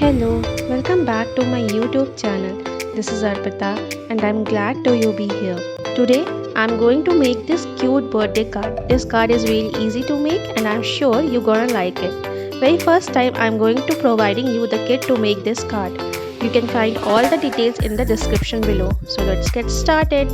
Hello, welcome back to my YouTube channel. This is Arpita and I'm glad to you be here. Today I'm going to make this cute birthday card. This card is really easy to make and I'm sure you're gonna like it. Very first time I'm going to providing you the kit to make this card. You can find all the details in the description below. So let's get started.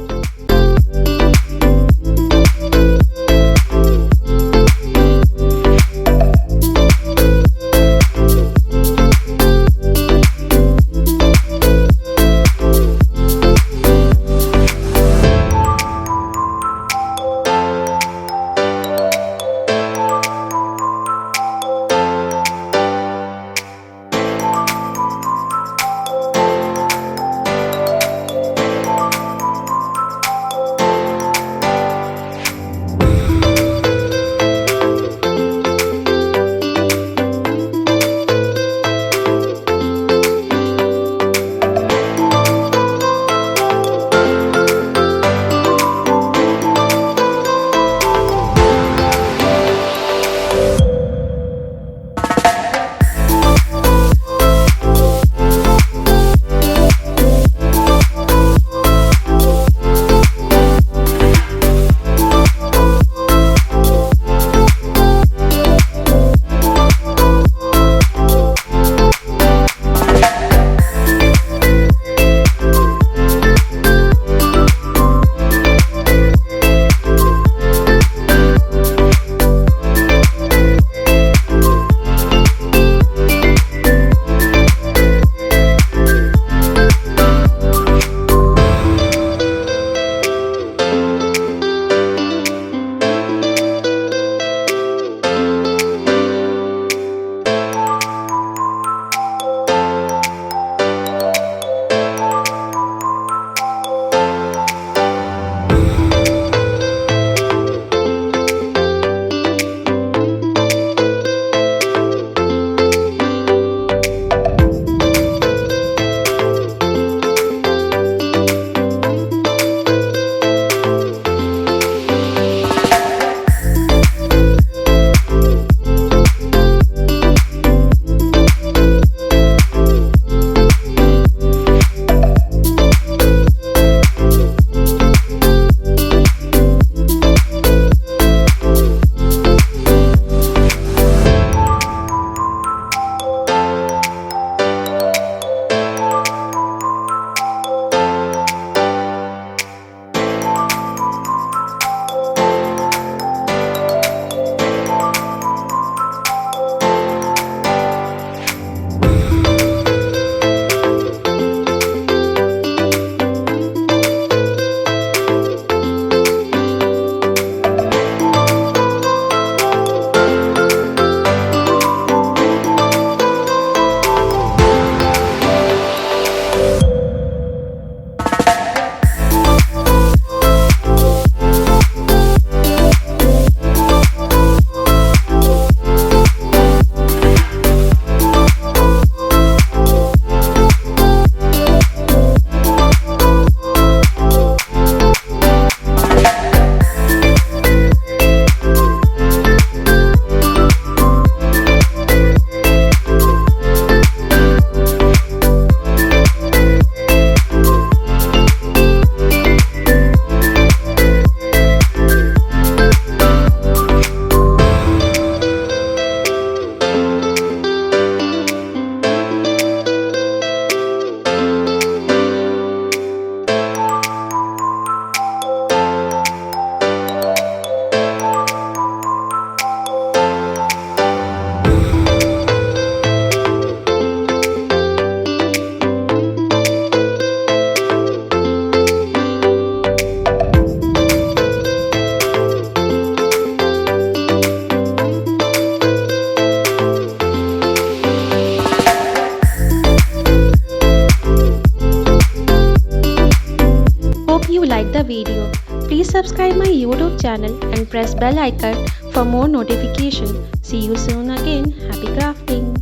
Hope you like the video. Please subscribe my YouTube channel and press bell icon for more notification. See you soon again. Happy crafting.